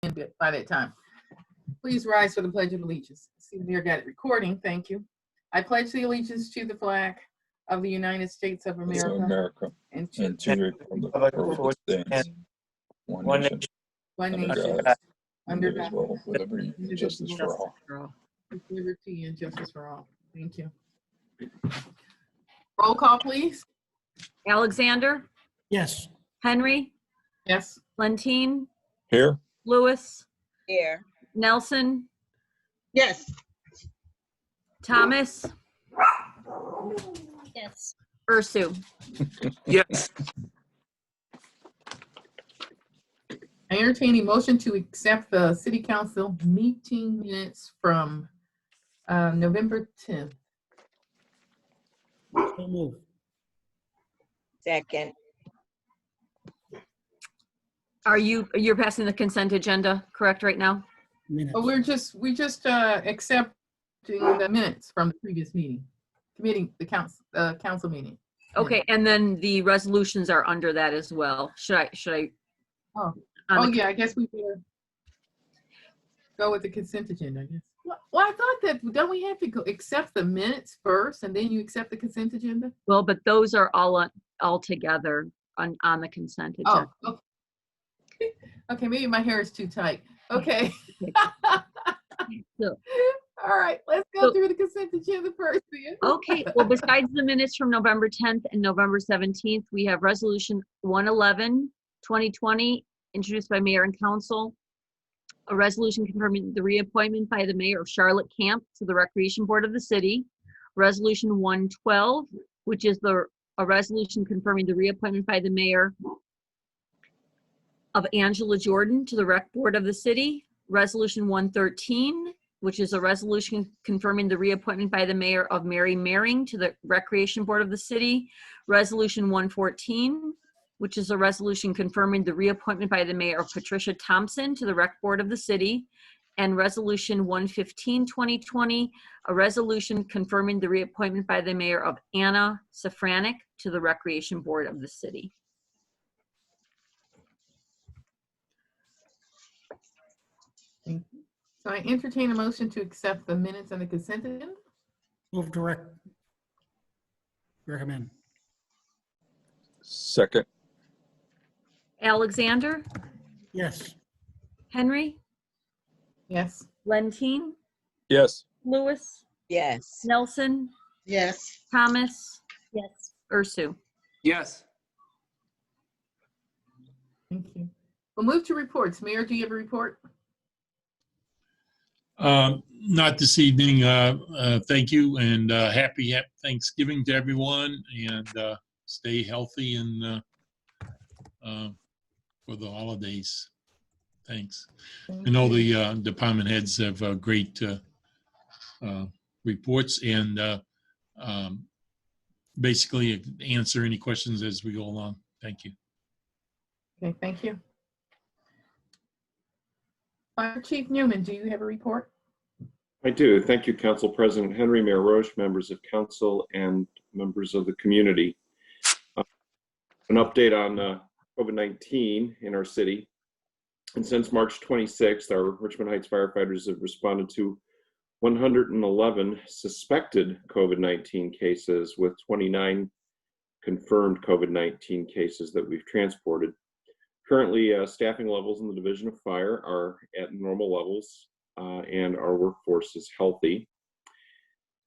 by that time. Please rise for the Pledge of Allegiance. See, we got it recording. Thank you. I pledge the allegiance to the flag of the United States of America, and to the republic for which it stands, one nation, under God, with liberty and justice for all. With liberty and justice for all. Thank you. Roll call, please. Alexander? Yes. Henry? Yes. Lentine? Here. Lewis? Here. Nelson? Yes. Thomas? Yes. Ursu? Yes. I entertain a motion to accept the city council meeting minutes from November 10th. So move. Second. You're passing the consent agenda, correct, right now? Minutes. Oh, we just accepting the minutes from the previous meeting, the council meeting. Okay, and then the resolutions are under that as well. Should I? Oh, yeah, I guess we better go with the consent agenda, I guess. Well, I thought that, don't we have to go accept the minutes first and then you accept the consent agenda? Well, but those are all together on the consent agenda. Oh, okay. Okay, maybe my hair is too tight. Okay. So, all right, let's go through the consent agenda first then. okay, well, besides the minutes from November 10th and November 17th, we have Resolution 111, 2020, introduced by Mayor and Council. A resolution confirming the reappointment by the Mayor of Charlotte Camp to the Recreation Board of the City. Resolution 112, which is a resolution confirming the reappointment by the Mayor of Angela Jordan to the Rec Board of the City. Resolution 113, which is a resolution confirming the reappointment by the Mayor of Mary Mering to the Recreation Board of the City. Resolution 114, which is a resolution confirming the reappointment by the Mayor of Patricia Thompson to the Rec Board of the City. And Resolution 115, 2020, a resolution confirming the reappointment by the Mayor of Anna Safranek to the Recreation Board of the City. Thank you. So I entertain a motion to accept the minutes and the consent agenda. Move recommend. Second. Alexander? Yes. Henry? Yes. Lentine? Yes. Lewis? Yes. Nelson? Yes. Thomas? Yes. Ursu? Yes. Thank you. We'll move to reports. Mayor, do you have a report? Not this evening. Thank you, and happy Thanksgiving to everyone, and stay healthy and for the holidays. Thanks. I know the department heads have great reports, and basically answer any questions as we go along. Thank you. Okay, thank you. Fire Chief Newman, do you have a report? I do. Thank you, Council President Henry, Mayor Roche, members of council, and members of the community. An update on COVID-19 in our city. And since March 26th, our Richmond Heights firefighters have responded to 111 suspected COVID-19 cases, with 29 confirmed COVID-19 cases that we've transported. Currently, staffing levels in the Division of Fire are at normal levels, and our workforce is healthy.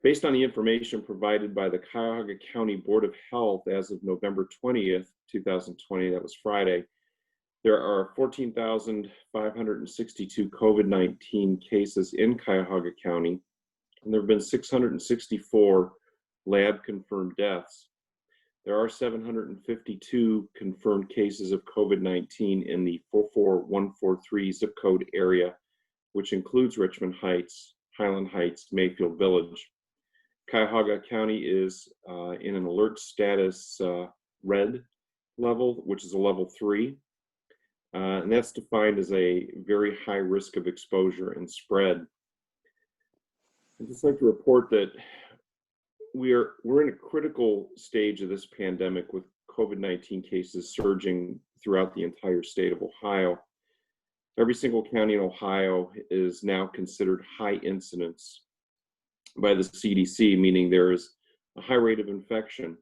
Based on the information provided by the Cuyahoga County Board of Health as of November 20th, 2020, that was Friday, there are 14,562 COVID-19 cases in Cuyahoga County, and there have been 664 lab-confirmed deaths. There are 752 confirmed cases of COVID-19 in the 44143 zip code area, which includes Richmond Heights, Highland Heights, Mayfield Village. Cuyahoga County is in an alert status red level, which is a level 3. And that's defined as a very high risk of exposure and spread. I'd just like to report that we're in a critical stage of this pandemic, with COVID-19 cases surging throughout the entire state of Ohio. Every single county in Ohio is now considered high incidence by the CDC, meaning there is a high rate of infection,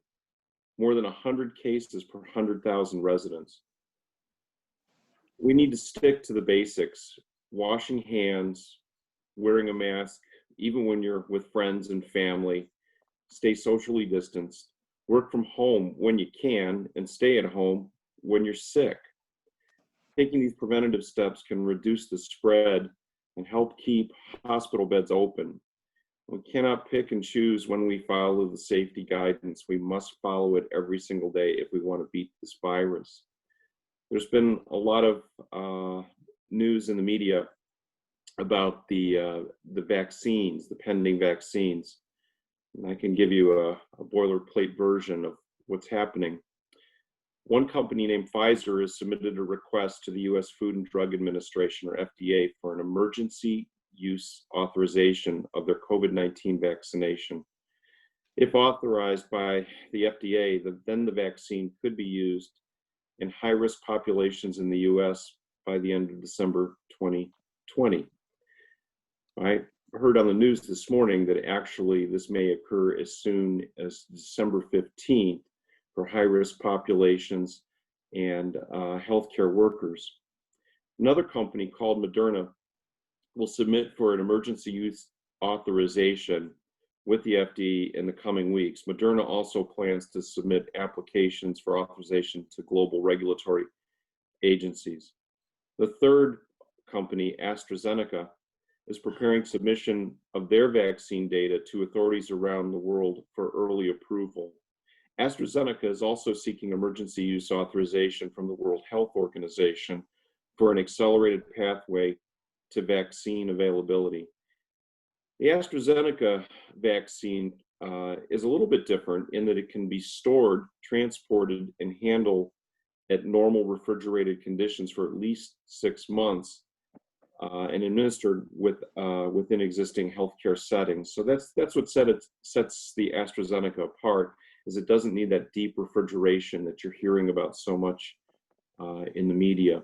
more than 100 cases per 100,000 residents. We need to stick to the basics: washing hands, wearing a mask, even when you're with friends and family, stay socially distanced, work from home when you can, and stay at home when you're sick. Taking these preventative steps can reduce the spread and help keep hospital beds open. We cannot pick and choose when we follow the safety guidance. We must follow it every single day if we want to beat this virus. There's been a lot of news in the media about the vaccines, the pending vaccines. And I can give you a boilerplate version of what's happening. One company named Pfizer has submitted a request to the U.S. Food and Drug Administration, or FDA, for an emergency use authorization of their COVID-19 vaccination. If authorized by the FDA, then the vaccine could be used in high-risk populations in the U.S. by the end of December 2020. I heard on the news this morning that actually this may occur as soon as December 15th for high-risk populations and healthcare workers. Another company called Moderna will submit for an emergency use authorization with the FDA in the coming weeks. Moderna also plans to submit applications for authorization to global regulatory agencies. The third company, AstraZeneca, is preparing submission of their vaccine data to authorities around the world for early approval. AstraZeneca is also seeking emergency use authorization from the World Health Organization for an accelerated pathway to vaccine availability. The AstraZeneca vaccine is a little bit different in that it can be stored, transported, and handled at normal refrigerated conditions for at least 6 months and administered within existing healthcare settings. So that's what sets the AstraZeneca apart, is it doesn't need that deep refrigeration that you're hearing about so much in the media.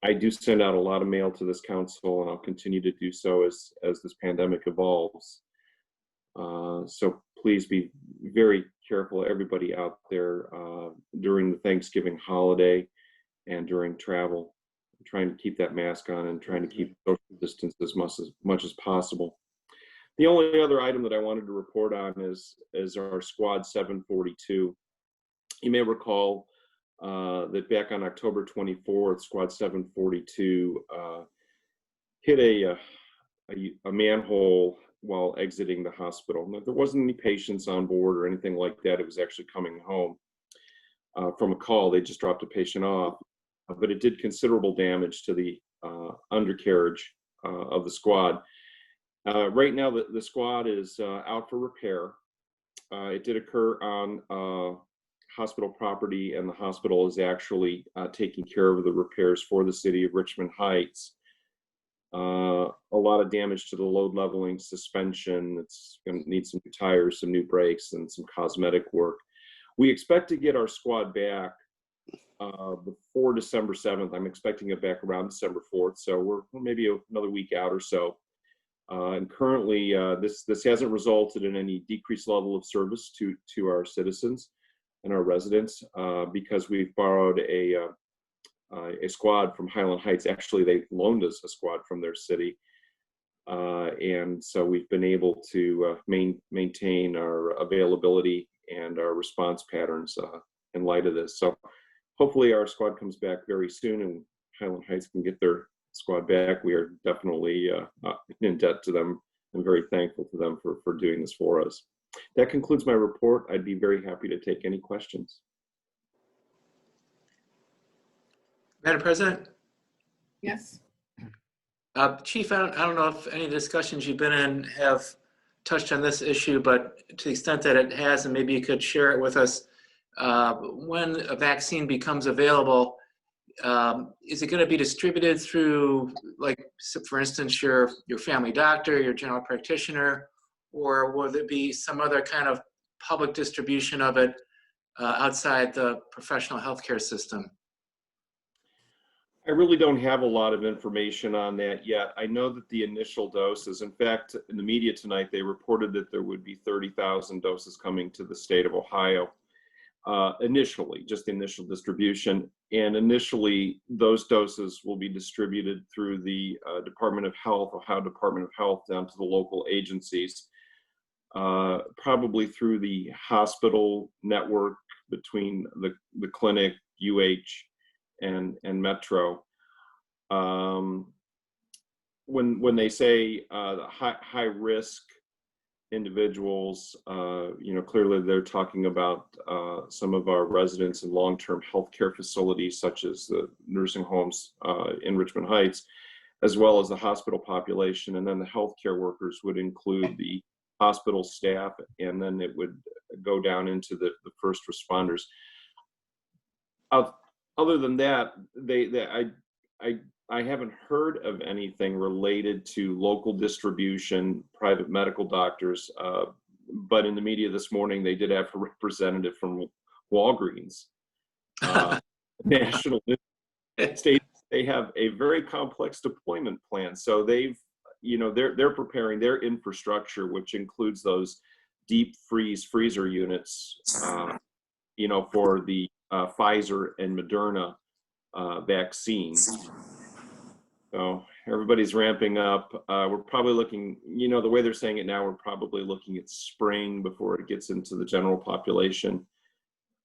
I do send out a lot of mail to this council, and I'll continue to do so as this pandemic evolves. So please be very careful, everybody out there, during the Thanksgiving holiday and during travel. I'm trying to keep that mask on and trying to keep social distance as much as possible. The only other item that I wanted to report on is our Squad 742. You may recall that back on October 24th, Squad 742 hit a manhole while exiting the hospital. Now, there wasn't any patients on board or anything like that. It was actually coming home from a call. They just dropped a patient off, but it did considerable damage to the undercarriage of the squad. Right now, the squad is out for repair. It did occur on hospital property, and the hospital is actually taking care of the repairs for the city of Richmond Heights. A lot of damage to the load leveling suspension. It's going to need some new tires, some new brakes, and some cosmetic work. We expect to get our squad back before December 7th. I'm expecting it back around December 4th, so we're maybe another week out or so. And currently, this hasn't resulted in any decreased level of service to our citizens and our residents because we've borrowed a squad from Highland Heights. Actually, they loaned us a squad from their city. And so we've been able to maintain our availability and our response patterns in light of this. So hopefully our squad comes back very soon and Highland Heights can get their squad back. We are definitely in debt to them and very thankful to them for doing this for us. That concludes my report. I'd be very happy to take any questions. Madam President? Yes. Chief, I don't know if any discussions you've been in have touched on this issue, but to the extent that it has, and maybe you could share it with us, when a vaccine becomes available, is it going to be distributed through, like, for instance, your family doctor, your general practitioner, or will there be some other kind of public distribution of it outside the professional healthcare system? I really don't have a lot of information on that yet. I know that the initial doses, in fact, in the media tonight, they reported that there would be 30,000 doses coming to the state of Ohio. Initially, just the initial distribution. And initially, those doses will be distributed through the Department of Health, Ohio Department of Health, down to the local agencies, probably through the hospital network between the clinic, UH, and Metro. When they say the high risk individuals, clearly they're talking about some of our residents in long-term healthcare facilities, such as the nursing homes in Richmond Heights, as well as the hospital population. And then the healthcare workers would include the hospital staff, and then it would go down into the first responders. Other than that, I haven't heard of anything related to local distribution, private medical doctors, but in the media this morning, they did have a representative from Walgreens, national state. They have a very complex deployment plan. So they're preparing their infrastructure, which includes those deep freezer units, for the Pfizer and Moderna vaccines. So everybody's ramping up. We're probably looking, the way they're saying it now, we're probably looking at spring before it gets into the general population.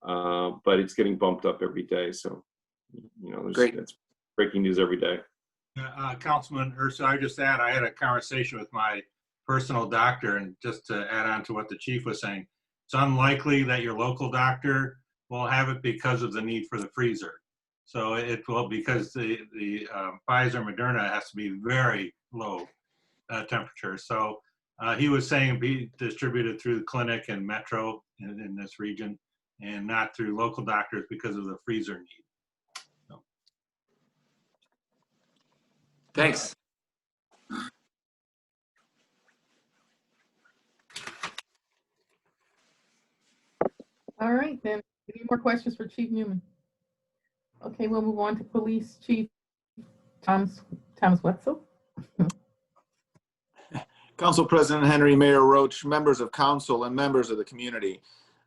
But it's getting bumped up every day. So, it's breaking news every day. Councilman Ursa, I just add, I had a conversation with my personal doctor, and just to add on to what the chief was saying, it's unlikely that your local doctor will have it because of the need for the freezer. So it will, because the Pfizer Moderna has to be very low temperature. So he was saying be distributed through the clinic and Metro in this region, and not through local doctors because of the freezer need. So. Thanks. All right, then. Any more questions for Chief Newman? Okay, we'll move on to Police Chief Thomas Wetzel. Council President Henry, Mayor Roach, members of council, and members of the community.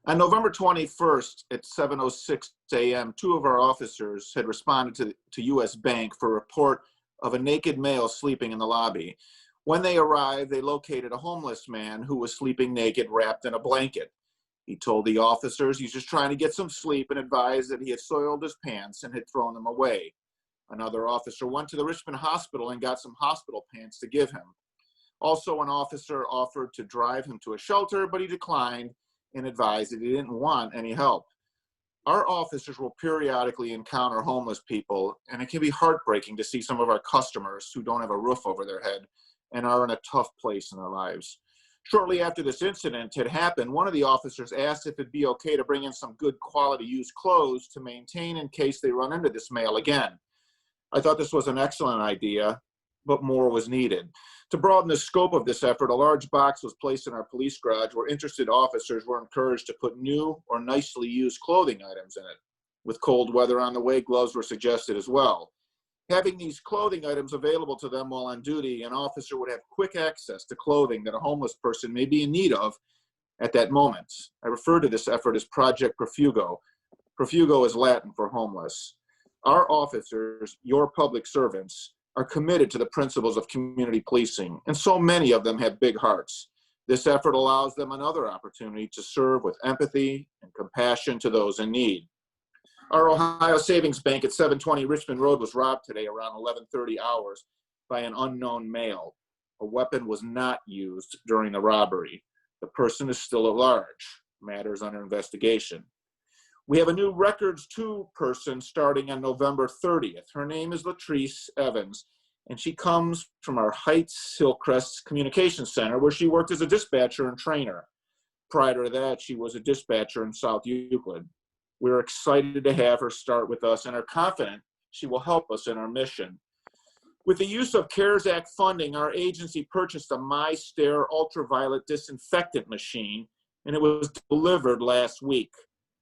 On November 21st at 7:06 a.m., two of our officers had responded to U.S. Bank for a report of a naked male sleeping in the lobby. When they arrived, they located a homeless man who was sleeping naked, wrapped in a blanket. He told the officers he's just trying to get some sleep and advised that he had soiled his pants and had thrown them away. Another officer went to the Richmond Hospital and got some hospital pants to give him. Also, an officer offered to drive him to a shelter, but he declined and advised that he didn't want any help. Our officers will periodically encounter homeless people, and it can be heartbreaking to see some of our customers who don't have a roof over their head and are in a tough place in their lives. Shortly after this incident had happened, one of the officers asked if it'd be okay to bring in some good quality used clothes to maintain in case they run into this male again. I thought this was an excellent idea, but more was needed. To broaden the scope of this effort, a large box was placed in our police garage where interested officers were encouraged to put new or nicely used clothing items in it. With cold weather on the way, gloves were suggested as well. Having these clothing items available to them while on duty, an officer would have quick access to clothing that a homeless person may be in need of at that moment. I refer to this effort as Project Profugo. Profugo is Latin for homeless. Our officers, your public servants, are committed to the principles of community policing, and so many of them have big hearts. This effort allows them another opportunity to serve with empathy and compassion to those in need. Our Ohio Savings Bank at 720 Richmond Road was robbed today around 11:30 hours by an unknown male. A weapon was not used during the robbery. The person is still at large. Matters under investigation. We have a new Records 2 person starting on November 30th. Her name is Latrice Evans, and she comes from our Heights Hillcrest Communications Center, where she worked as a dispatcher and trainer. Prior to that, she was a dispatcher in South Euclid. We're excited to have her start with us and are confident she will help us in our mission. With the use of CARES Act funding, our agency purchased a MyStare ultraviolet disinfectant machine, and it was delivered last week.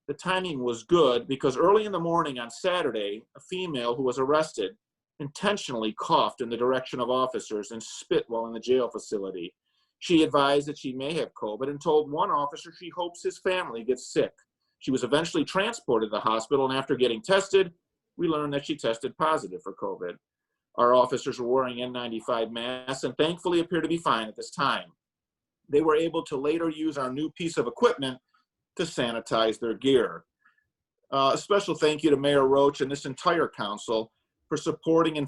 the timing was good because early in the morning on Saturday, a female who was arrested intentionally coughed in the direction of officers and spit while in the jail facility. She advised that she may have COVID and told one officer she hopes his family gets sick. She was eventually transported to the hospital, and after getting tested, we learned that she tested positive for COVID. Our officers were wearing N95 masks and thankfully appear to be fine at this time. They were able to later use our new piece of equipment to sanitize their gear. A special thank you to Mayor Roach and this entire council for supporting and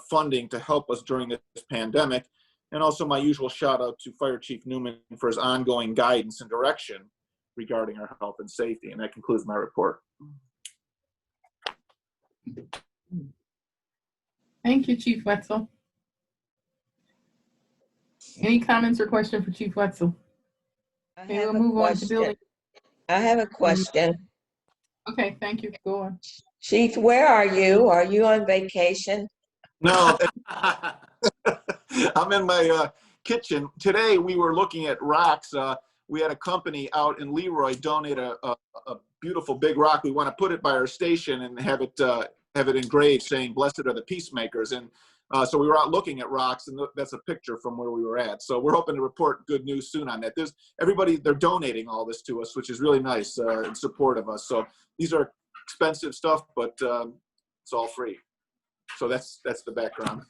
funding to help us during this pandemic. And also my usual shout out to Fire Chief Newman for his ongoing guidance and direction regarding our health and safety. And that concludes my report. Thank you, Chief Wetzel. Any comments or questions for Chief Wetzel? Okay, we'll move on to building. I have a question. Okay, thank you. Go on. Chief, where are you? Are you on vacation? No, I'm in my kitchen. Today we were looking at rocks. We had a company out in Leroy donate a beautiful big rock. We want to put it by our station and have it engraved saying, "Blessed are the peacemakers." And so we were out looking at rocks, and that's a picture from where we were at. So we're hoping to report good news soon on that. There's everybody, they're donating all this to us, which is really nice in support of us. So these are expensive stuff, but it's all free. So that's the background.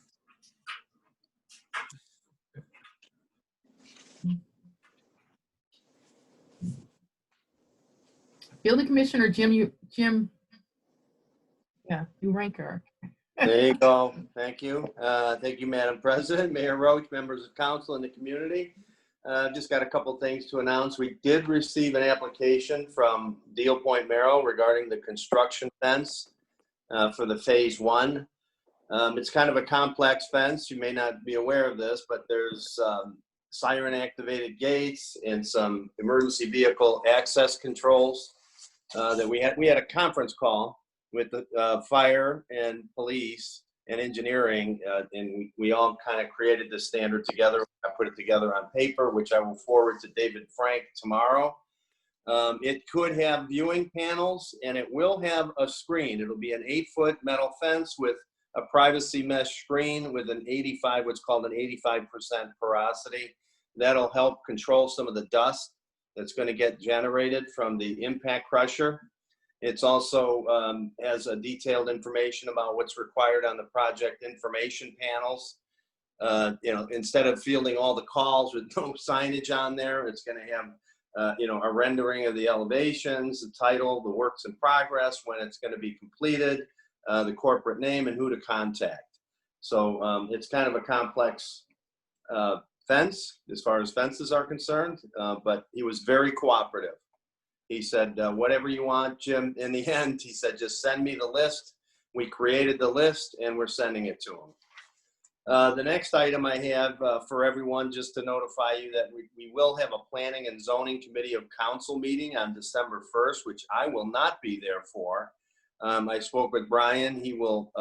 Building Commissioner Jim, you rank her. There you go. Thank you. Thank you, Madam President, Mayor Roach, members of council, and the community. Just got a couple things to announce. We did receive an application from Deal Point Merrill regarding the construction fence for the phase 1. It's kind of a complex fence. You may not be aware of this, but there's siren activated gates and some emergency vehicle access controls that we had a conference call with the fire and police and engineering, and we all kind of created this standard together. I put it together on paper, which I will forward to David Frank tomorrow. It could have viewing panels, and it will have a screen. It'll be an 8-foot metal fence with a privacy mesh screen with an 85, what's called an 85% porosity. That'll help control some of the dust that's going to get generated from the impact crusher. It's also has a detailed information about what's required on the project information panels. Instead of fielding all the calls with no signage on there, it's going to have a rendering of the elevations, the title, the works in progress, when it's going to be completed, the corporate name, and who to contact. So it's kind of a complex fence as far as fences are concerned, but he was very cooperative. He said, whatever you want, Jim. In the end, he said, just send me the list. We created the list, and we're sending it to him. The next item I have for everyone, just to notify you that we will have a Planning and Zoning Committee of Council meeting on December 1st, which I will not be there for. I spoke with Brian. He will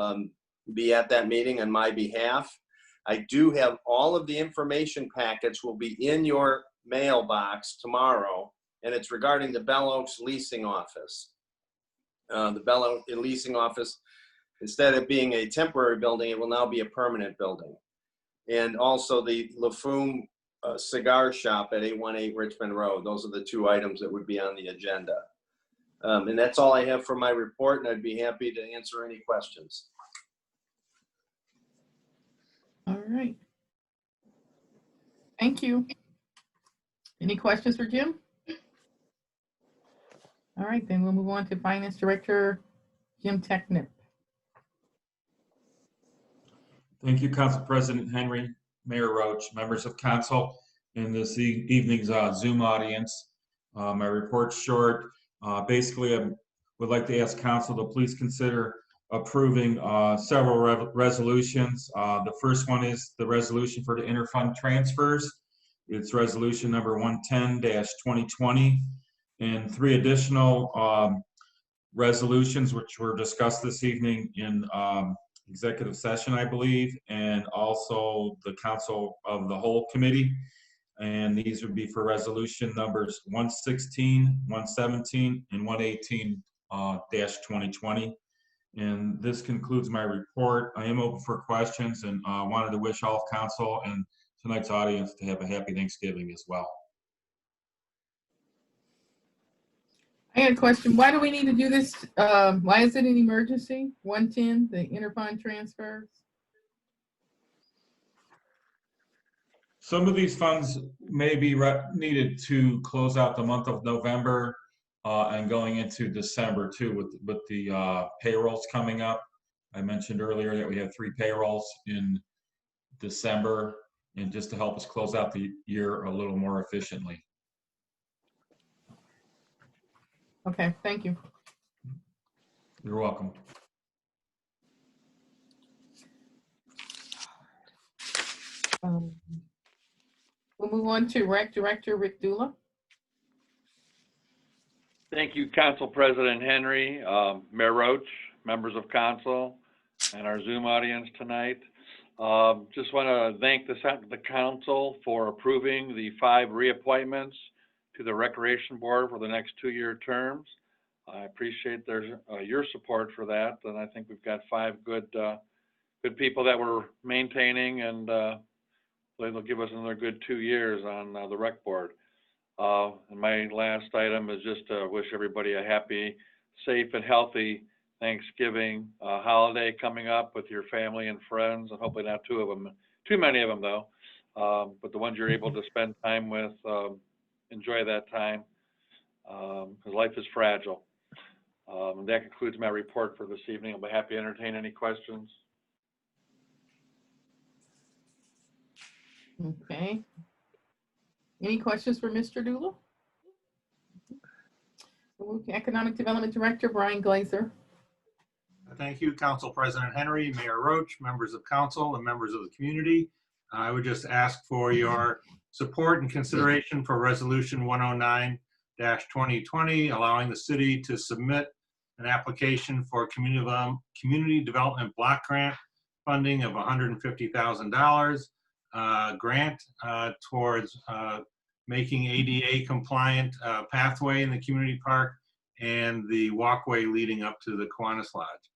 be at that meeting on my behalf. I do have all of the information packets will be in your mailbox tomorrow, and it's regarding the Bell Oaks leasing office. The Bell Oaks leasing office, instead of being a temporary building, it will now be a permanent building. And also the LaFume cigar shop at 818 Richmond Road. Those are the 2 items that would be on the agenda. And that's all I have for my report, and I'd be happy to answer any questions. All right. Thank you. Any questions for Jim? All right, then we'll move on to Finance Director Jim Technip. Thank you, Council President Henry, Mayor Roach, members of council, and this evening's Zoom audience. My report's short. Basically, I would like to ask council to please consider approving several resolutions. The first one is the resolution for the interfund transfers. It's resolution number 110-2020, and 3 additional resolutions which were discussed this evening in executive session, I believe, and also the Council of the Whole Committee. And these would be for resolution numbers 116, 117, and 118-2020. And this concludes my report. I am open for questions and wanted to wish all of council and tonight's audience to have a happy Thanksgiving as well. I had a question. Why do we need to do this? Why is it an emergency? 110, the interfund transfers? Some of these funds may be needed to close out the month of November and going into December too with the payrolls coming up. I mentioned earlier that we have 3 payrolls in December, and just to help us close out the year a little more efficiently. Okay, thank you. You're welcome. We'll move on to Rec Director Rick Dula. Thank you, Council President Henry, Mayor Roach, members of council, and our Zoom audience tonight. Just want to thank the council for approving the 5 reappointments to the Recreation Board for the next 2-year terms. I appreciate your support for that, and I think we've got 5 good people that we're maintaining, and they'll give us another good 2 years on the Rec Board. And my last item is just to wish everybody a happy, safe, and healthy Thanksgiving holiday coming up with your family and friends, and hopefully not too many of them though, but the ones you're able to spend time with, enjoy that time, because life is fragile. And that concludes my report for this evening. I'll be happy to entertain any questions. Okay. Any questions for Mr. Dula? Economic Development Director Brian Glazer. Thank you, Council President Henry, Mayor Roach, members of council, and members of the community. I would just ask for your support and consideration for Resolution 109-2020, allowing the city to submit an application for community development block grant funding of $150,000, grant towards making ADA compliant pathway in the community park and the walkway leading up to the Kiwanis Lodge.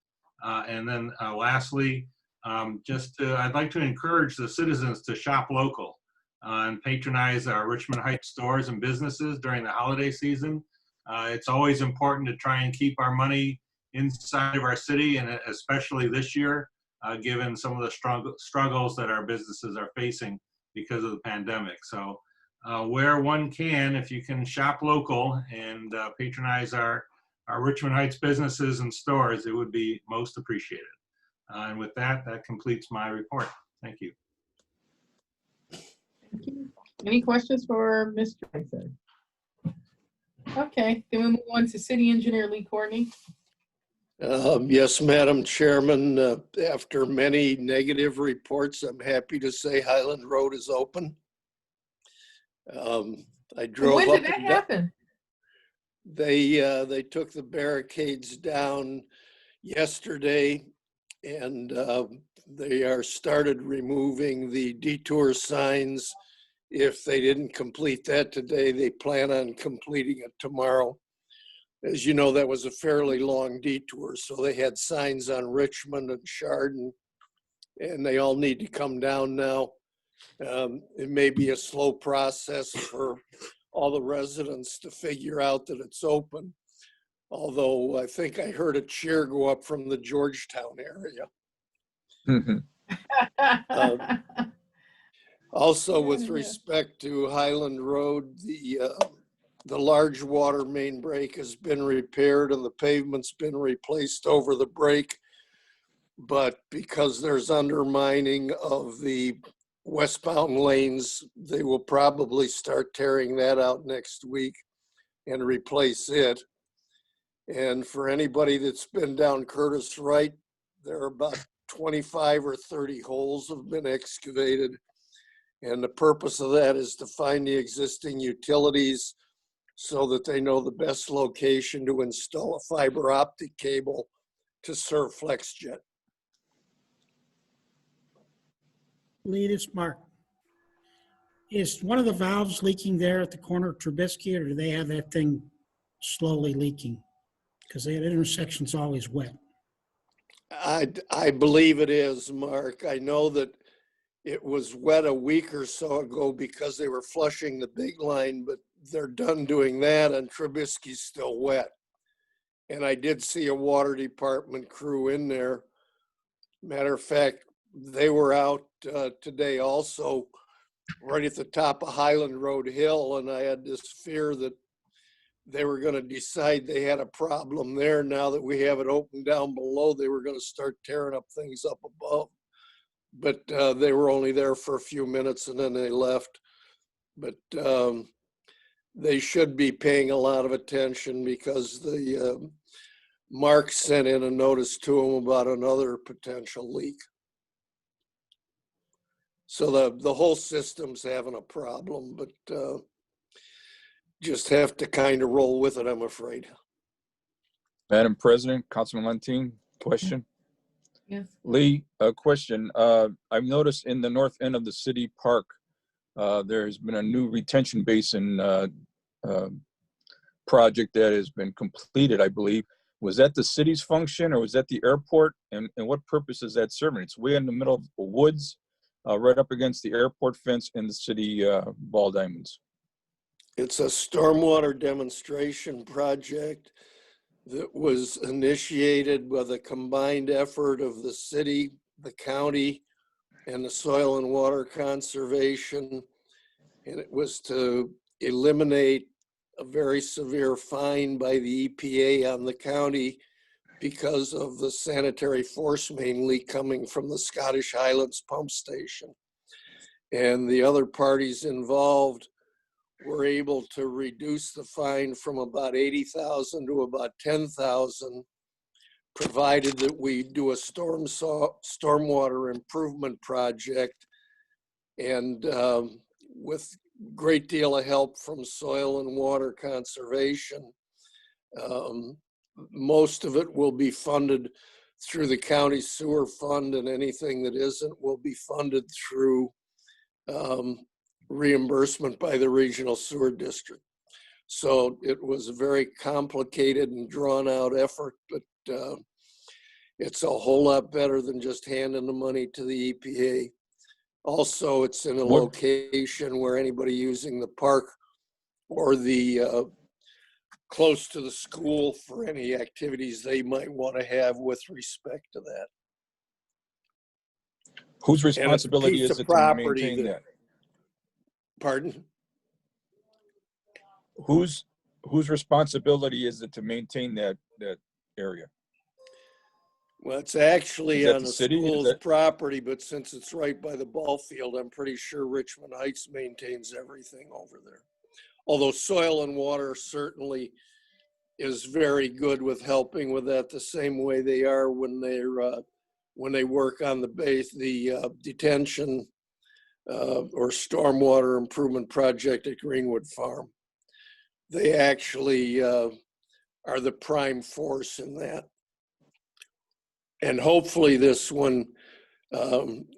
And then lastly, I'd like to encourage the citizens to shop local and patronize our Richmond Heights stores and businesses during the holiday season. It's always important to try and keep our money inside of our city, and especially this year, given some of the struggles that our businesses are facing because of the pandemic. So where one can, if you can shop local and patronize our Richmond Heights businesses and stores, it would be most appreciated. And with that, that completes my report. Thank you. Thank you. Any questions for Mr. Glazer? Okay, then we move on to City Engineer Lee Courtney. Yes, Madam Chairman, after many negative reports, I'm happy to say Highland Road is open. I drove when up did that and down. happen? They took the barricades down yesterday, and they are started removing the detour signs. If they didn't complete that today, they plan on completing it tomorrow. As you know, that was a fairly long detour, so they had signs on Richmond and Chardon, and they all need to come down now. It may be a slow process for all the residents to figure out that it's open, although I think I heard a cheer go up from the Georgetown area. Also, with respect to Highland Road, the large water main break has been repaired and the pavement's been replaced over the break. But because there's undermining of the westbound lanes, they will probably start tearing that out next week and replace it. And for anybody that's been down Curtis Wright, there are about 25 or 30 holes have been excavated. And the purpose of that is to find the existing utilities so that they know the best location to install a fiber optic cable to serve FlexJet. Lead is Mark. Is one of the valves leaking there at the corner of Trubisky, or do they have that thing slowly leaking? Because that intersection's always wet. I believe it is, Mark. I know that it was wet a week or so ago because they were flushing the big line, but they're done doing that and Trubisky's still wet. And I did see a water department crew in there. Matter of fact, they were out today also, right at the top of Highland Road Hill, and I had this fear that they were going to decide they had a problem there. Now that we have it open down below, they were going to start tearing up things up above. But they were only there for a few minutes and then they left. But they should be paying a lot of attention because the Mark sent in a notice to them about another potential leak. So the whole system's having a problem, but just have to kind of roll with it, I'm afraid. Madam President, Councilman Lentine, question. Yes. Lee, a question. I've noticed in the north end of the city park, there's been a new retention basin project that has been completed, I believe. Was that the city's function or was that the airport? And what purpose is that serving? It's way in the middle of the woods, right up against the airport fence in the city ball diamonds. It's a stormwater demonstration project that was initiated with a combined effort of the city, the county, and the Soil and Water Conservation. And it was to eliminate a very severe fine by the EPA on the county because of the sanitary force main leak coming from the Scottish Highlands pump station. And the other parties involved were able to reduce the fine from about 80,000 to about 10,000, provided that we do a stormwater improvement project. And with great deal of help from Soil and Water Conservation, most of it will be funded through the county sewer fund, and anything that isn't will be funded through reimbursement by the regional sewer district. So it was a very complicated and drawn out effort, but it's a whole lot better than just handing the money to the EPA. Also, it's in a location where anybody using the park or the close to the school for any activities they might want to have with respect to that. Whose responsibility is it to maintain that? Pardon? Whose responsibility is it to maintain that area? Well, it's actually on the city? school's property, but since it's right by the ball field, I'm pretty sure Richmond Heights maintains everything over there. Although Soil and Water certainly is very good with helping with that, the same way they are when they work on the detention or stormwater improvement project at Greenwood Farm. They actually are the prime force in that. And hopefully this one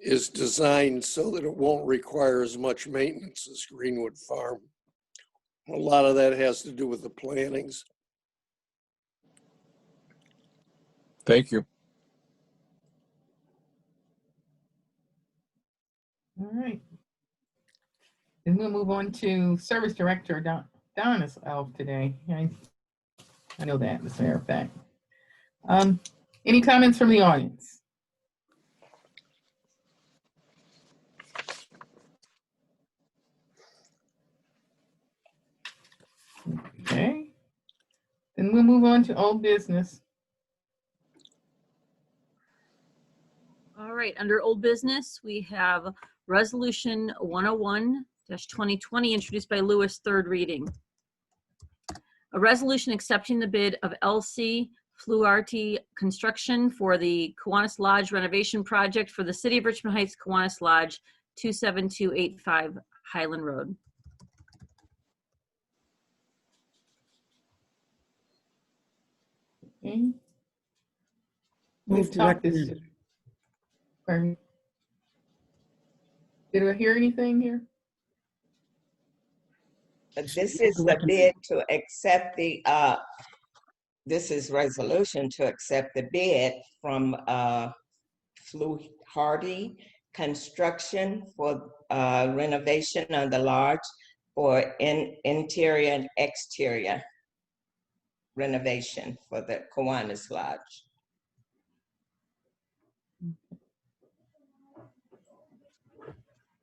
is designed so that it won't require as much maintenance as Greenwood Farm. A lot of that has to do with the plantings. Thank you. All right. Then we'll move on to Service Director. Don is out today. I know that, as a matter of fact. Any comments from the audience? Okay. Then we'll move on to old business. All right, under old business, we have Resolution 101-2020 introduced by Lewis, third reading. A resolution accepting the bid of LC Fluidity Construction for the Kiwanis Lodge renovation project for the City of Richmond Heights Kiwanis Lodge, 27285 Highland Road. Okay. Move to recommend. Pardon? Did I hear anything here? This is the bid to accept the, this is resolution to accept the bid from Fluidity Construction for renovation of the lodge for interior and exterior renovation for the Kiwanis Lodge.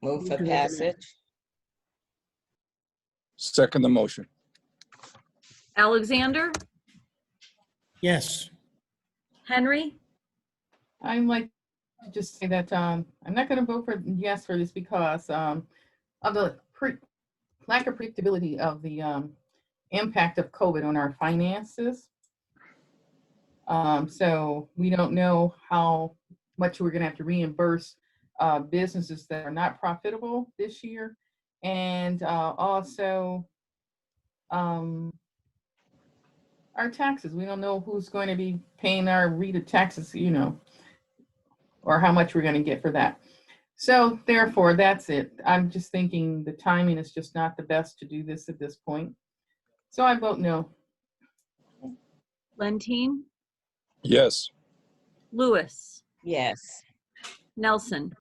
Move for passage. Second the motion. Alexander, Yes. Henry, I'd like to just say that I'm not going to vote for yes for this because of the lack of predictability of the impact of COVID on our finances. So we don't know how much we're going to have to reimburse businesses that are not profitable this year. And also our taxes. We don't know who's going to be paying our RETA taxes, you know, or how much we're going to get for that. So therefore, that's it. I'm just thinking the timing is just not the best to do this at this point. So I vote no. Lentine, Yes. Lewis, Yes. Nelson.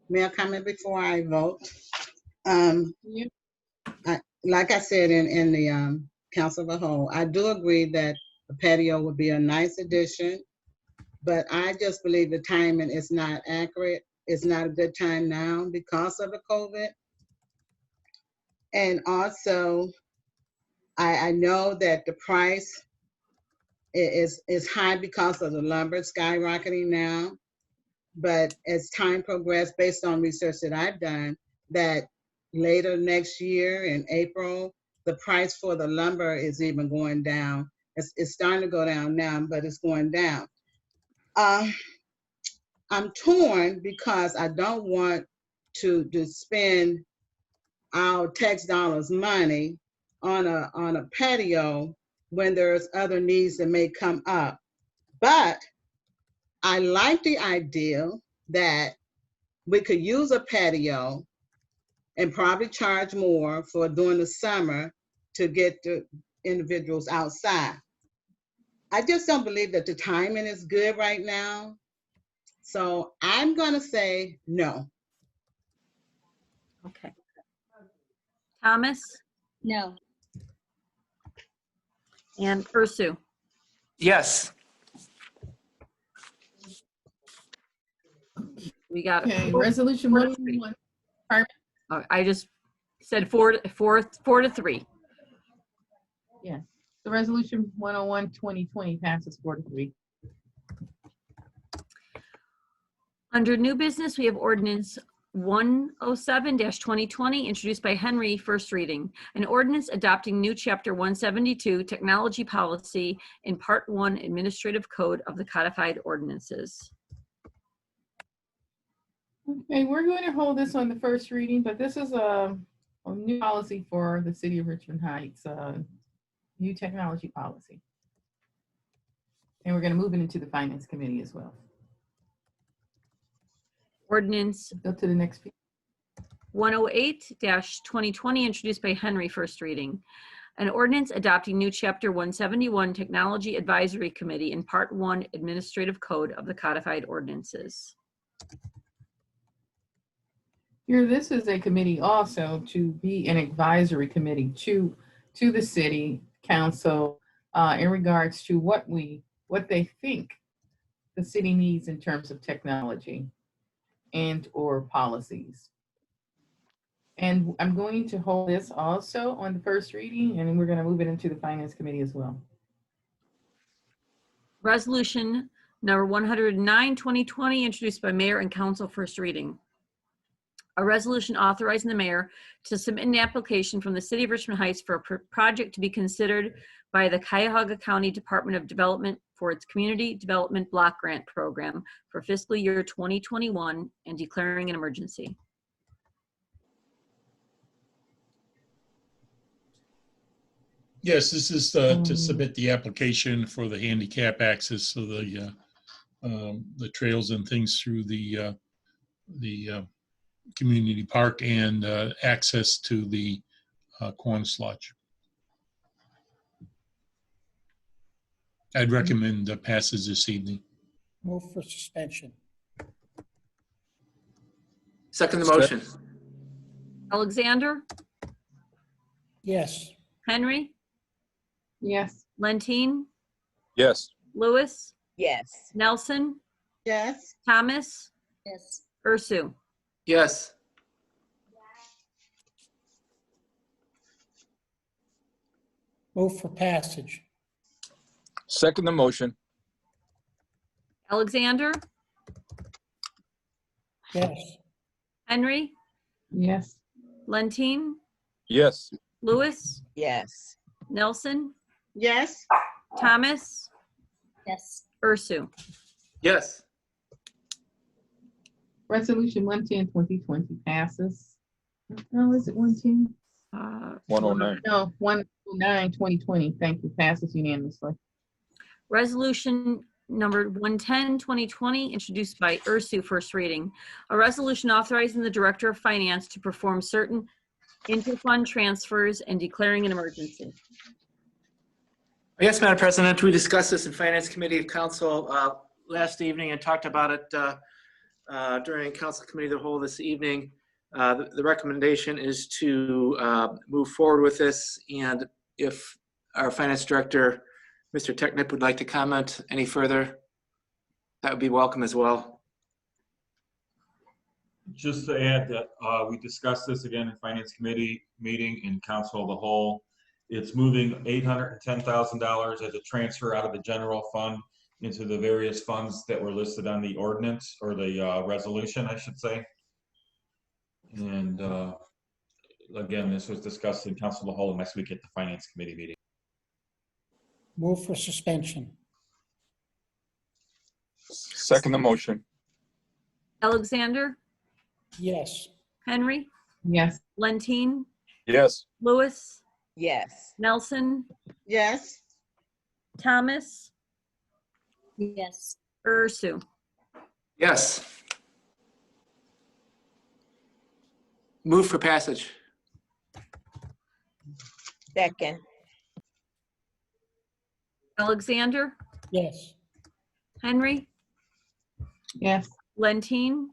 May I comment before I vote? Yeah. Like I said in the council of a whole, I do agree that a patio would be a nice addition, but I just believe the timing is not accurate. It's not a good time now because of the COVID. And also, I know that the price is high because of the lumber skyrocketing now. But as time progressed, based on research that I've done, that later next year in April, the price for the lumber is even going down. It's starting to go down now, but it's going down. I'm torn because I don't want to spend our tax dollars money on a patio when there's other needs that may come up. But I like the idea that we could use a patio and probably charge more for during the summer to get the individuals outside. I just don't believe that the timing is good right now. So I'm gonna say no. Okay. Thomas No. and Ursu. Yes. We got Okay, four- resolution 101. Oh, I just said four to three. Yeah, the resolution 101 2020 passes 4-3. Under new business, we have ordinance 107-2020, introduced by Henry, first reading. An ordinance adopting new chapter 172, technology policy in part 1 administrative code of the codified ordinances. Okay, we're going to hold this on the first reading, but this is a new policy for the city of Richmond Heights, new technology policy. And we're going to move it into the finance committee as well. Ordinance Go to the next page. 108-2020, introduced by Henry, first reading. An ordinance adopting new chapter 171, technology advisory committee in part 1 administrative code of the codified ordinances. Here, this is a committee also to be an advisory committee to the city council in regards to what they think the city needs in terms of technology and or policies. And I'm going to hold this also on the first reading, and then we're going to move it into the finance committee as well. Resolution number 109-2020, introduced by mayor and council, first reading. A resolution authorizing the mayor to submit an application from the city of Richmond Heights for a project to be considered by the Cuyahoga County Department of Development for its Community Development Block Grant Program for fiscal year 2021 and declaring an emergency. Yes, this is to submit the application for the handicap access, so the trails and things through the community park and access to the Kiwanis Lodge. I'd recommend passage this evening. Move for suspension. Second the motion. Alexander, Yes. Henry, Yes. Lentine, Yes. Lewis, Yes. Nelson, Yes. Thomas, Yes. Ursu. Yes. Move for passage. Second the motion. Alexander, Yes. Henry, Yes. Lentine, Yes. Lewis, Yes. Nelson, Yes. Thomas, Yes. Ursu. Yes. Resolution 110, 2020 passes. Oh, is it 110? 109. No, 109, 2020. Thank you. Passes unanimously. Resolution number 110, 2020, introduced by Ursu, first reading. A resolution authorizing the Director of Finance to perform certain interfund transfers and declaring an emergency. Yes, Madam President, we discussed this in Finance Committee of Council last evening and talked about it during Council Committee of the Whole this evening. The recommendation is to move forward with this, and if our Finance Director, Mr. Technip, would like to comment any further, that would be welcome as well. Just to add that we discussed this again in Finance Committee meeting in Council of the Whole. It's moving $810,000 as a transfer out of the general fund into the various funds that were listed on the ordinance, or the resolution, I should say. And again, this was discussed in Council of the Whole next week at the Finance Committee meeting. Move for suspension. Second the motion. Alexander, Yes. Henry, Yes. Lentine, Yes. Lewis, Yes. Nelson, Yes. Thomas, Yes. Ursu. Yes. Move for passage. Second. Alexander, Yes. Henry, Yes. Lentine,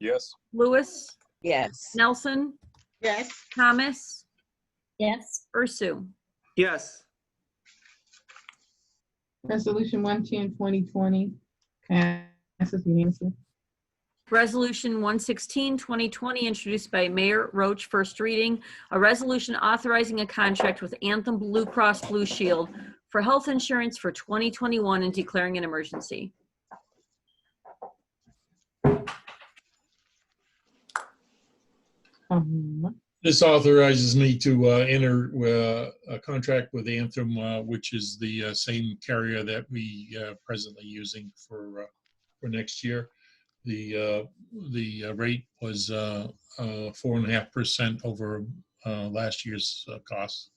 Yes. Lewis, Yes. Nelson, Yes. Thomas, Yes. Ursu. Yes. Resolution 110, 2020 passes unanimously. Resolution 116, 2020, introduced by Mayor Roach, first reading. A resolution authorizing a contract with Anthem Blue Cross Blue Shield for health insurance for 2021 and declaring an emergency. This authorizes me to enter a contract with Anthem, which is the same carrier that we presently using for next year. The rate was 4.5% over last year's cost.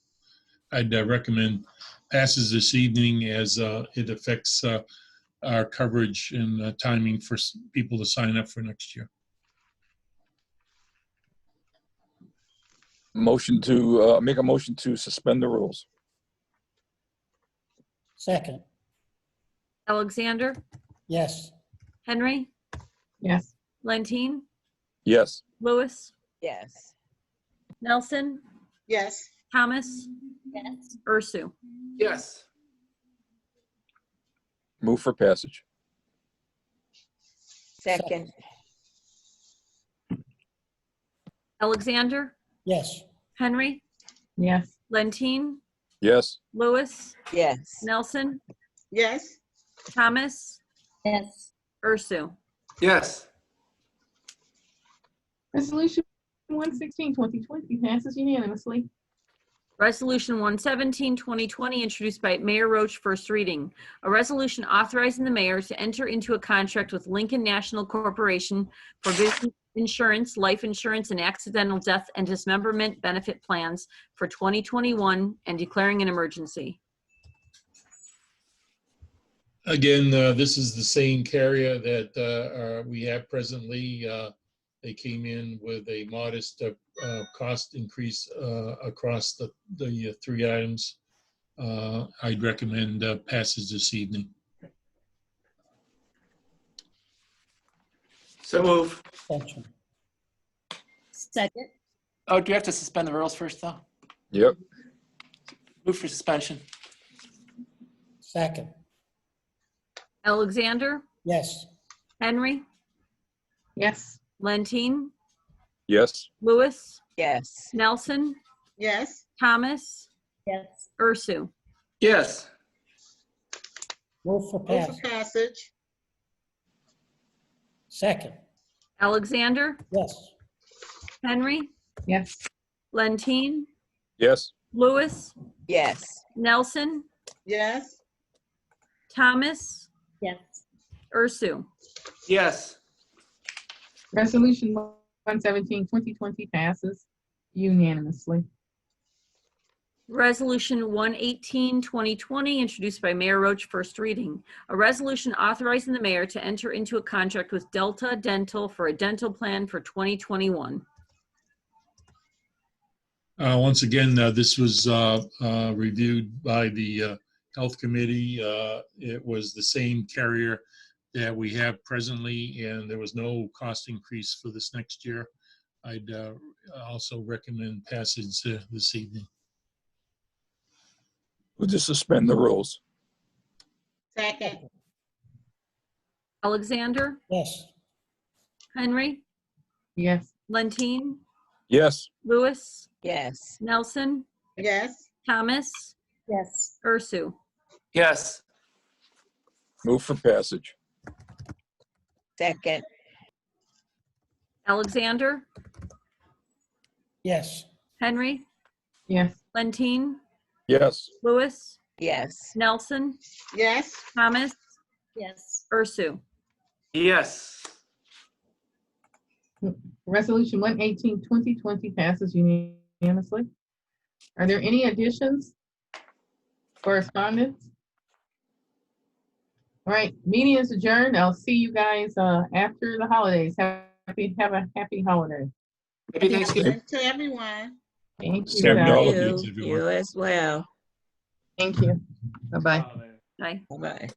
I'd recommend passes this evening as it affects our coverage and timing for people to sign up for next year. Motion to make a motion to suspend the rules. Second. Alexander, Yes. Henry, Yes. Lentine, Yes. Lewis, Yes. Nelson, Yes. Thomas, Yes. Ursu. Yes. Move for passage. Second. Alexander, Yes. Henry, Yes. Lentine, Yes. Lewis, Yes. Nelson, Yes. Thomas, Yes. Ursu. Yes. Resolution 116, 2020 passes unanimously. Resolution 117, 2020, introduced by Mayor Roach, first reading. A resolution authorizing the mayor to enter into a contract with Lincoln National Corporation for business insurance, life insurance, and accidental death and dismemberment benefit plans for 2021 and declaring an emergency. Again, this is the same carrier that we have presently. They came in with a modest cost increase across the three items. I'd recommend passage this evening. So move. Second. Oh, do you have to suspend the rules first, though? Yep. Move for suspension. Second. Alexander, Yes. Henry, Yes. Lentine, Yes. Lewis, Yes. Nelson, Yes. Thomas, Yes. Ursu. Yes. Move for Move passage. for passage. Second. Alexander, Yes. Henry, Yes. Lentine, Yes. Lewis, Yes. Nelson, Yes. Thomas, Yes. Ursu. Yes. Resolution 117, 2020 passes unanimously. Resolution 118, 2020, introduced by Mayor Roach, first reading. A resolution authorizing the mayor to enter into a contract with Delta Dental for a dental plan for 2021. Once again, this was reviewed by the Health Committee. It was the same carrier that we have presently, and there was no cost increase for this next year. I'd also recommend passage this evening. We'll just suspend the rules. Second. Alexander, Yes. Henry, Yes. Lentine, Yes. Lewis, Yes. Nelson, Yes. Thomas, Yes. Ursu. Yes. Move for passage. Second. Alexander, Yes. Henry, Yes. Lentine, Yes. Lewis, Yes. Nelson, Yes. Thomas, Yes. Ursu. Yes. Resolution 118, 2020 passes unanimously. Are there any additions? Correspondence? All right, meeting is adjourned. I'll see you guys after the holidays. Have a happy holiday. Happy Thanksgiving. Thanks to everyone. Thank you, Same to all guys. of you. You as well. Thank you. Bye-bye. Bye. Bye-bye.